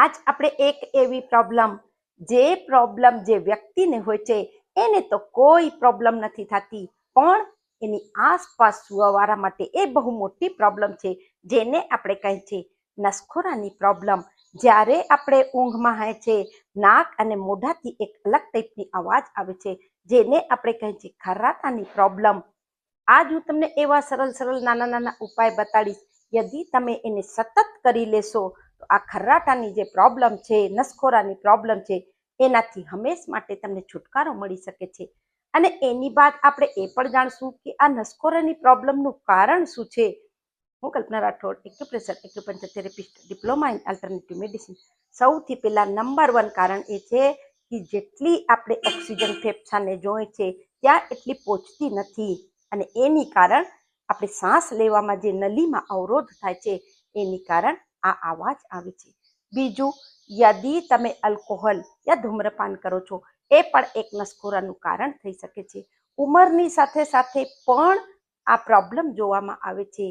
આજ આપણે એક એવી પ્રોબ્લેમ જે વ્યક્તિને હોય છે એને તો કોઈ પ્રોબ્લેમ નથી થતી, પણ એની આસપાસ સુવાવાળા માટે એ બહુ મોટી પ્રોબ્લેમ છે, જેને આપણે કહીએ છીએ નસખોરાની પ્રોબ્લેમ. જ્યારે આપણે ઊંઘમાં હોય છે, નાક અને મોઢાથી એક અલગ ટાઈપની અવાજ આવે છે, જેને આપણે કહીએ છીએ ખર્રાટાની પ્રોબ્લેમ. આજ હું તમને એવા સરળ નાના ઉપાય બતાડીશ. યદિ તમે એને સતત કરી લેશો તો આ ખર્રાટાની જે પ્રોબ્લેમ છે, નસખોરાની પ્રોબ્લેમ છે, એનાથી હંમેશ માટે તમને છુટકારો મળી શકે છે. અને એની બાદ આપણે એ પણ જાણશું કે આ નસખોરાની પ્રોબ્લેમનું કારણ શું છે. હું Kalpana Rathod, acupressure acupuncture therapist, diploma in alternative medicine. સૌથી પહેલા નંબર 1 કારણ એ છે કે જેટલી આપણે ઓક્સિજન ફેફસાને જોઈએ છે ત્યાં એટલી પહોંચતી નથી, અને એની કારણ આપણે શ્વાસ લેવામાં જે નલીમાં અવરોધ થાય છે એની કારણ આ અવાજ આવે છે. બીજું, યદિ તમે આલ્કોહોલ યા ધૂમ્રપાન કરો છો એ પણ એક નસખોરાનું કારણ થઈ શકે છે. ઉંમરની સાથે સાથે પણ આ પ્રોબ્લેમ જોવામાં આવે છે.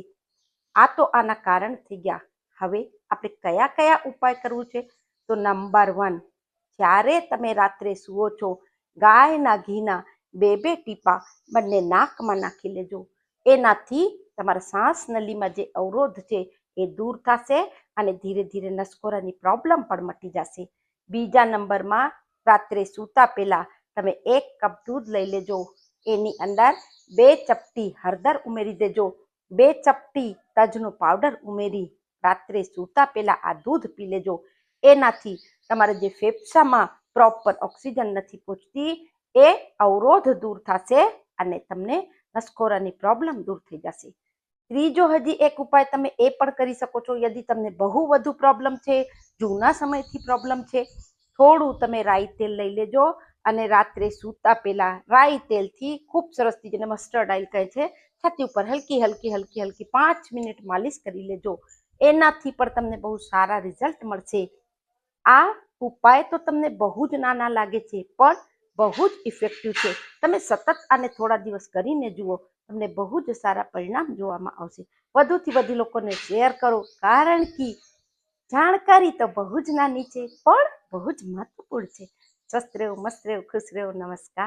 આ તો આના કારણ થઈ ગયા. હવે આપણે કયા ઉપાય કરવું છે? તો નંબર 1, જ્યારે તમે રાત્રે સૂવો છો, ગાયના ઘીના 2 ટીપા બંને નાકમાં નાખી લેજો. એનાથી તમારા શ્વાસ નલીમાં જે અવરોધ છે એ દૂર થશે અને ધીરે ધીરે નસખોરાની પ્રોબ્લેમ પણ મટી જશે. બીજા નંબરમાં, રાત્રે સૂતા પહેલા તમે 1 કપ દૂધ લઈ લેજો. એની અંદર 2 ચપટી હળદર ઉમેરી દેજો, 2 ચપટી તજનો પાવડર ઉમેરી રાત્રે સૂતા પહેલા આ દૂધ પી લેજો. એનાથી તમારા જે ફેફસામાં પ્રોપર ઓક્સિજન નથી પહોંચતી એ અવરોધ દૂર થશે અને તમને નસખોરાની પ્રોબ્લેમ દૂર થઈ જશે. ત્રીજો હજી એક ઉપાય તમે એ પણ કરી શકો છો. યદિ તમને બહુ વધુ પ્રોબ્લેમ છે, જૂના સમયથી પ્રોબ્લેમ છે, થોડું તમે રાઈ તેલ લઈ લેજો અને રાત્રે સૂતા પહેલા રાઈ તેલથી ખૂબ સરસથી, જેને મસ્ટર્ડ ઓઇલ કહે છે, છાતી ઉપર હલકી 5 મિનિટ માલિશ કરી લેજો. એનાથી પણ તમને બહુ સારા રિઝલ્ટ મળશે. આ ઉપાય તો તમને બહુ જ નાના લાગે છે, પણ બહુ જ ઇફેક્ટિવ છે. તમે સતત આને થોડા દિવસ કરીને જુઓ, તમને બહુ જ સારા પરિણામ જોવામાં આવશે. વધુથી વધુ લોકોને શેર કરો, કારણ કે જાણકારી તો બહુ જ નાની છે પણ બહુ જ મહત્વપૂર્ણ છે. સ્વસ્થ રહેવું, મસ્ત રહેવું, ખુશ રહેવું. નમસ્કાર.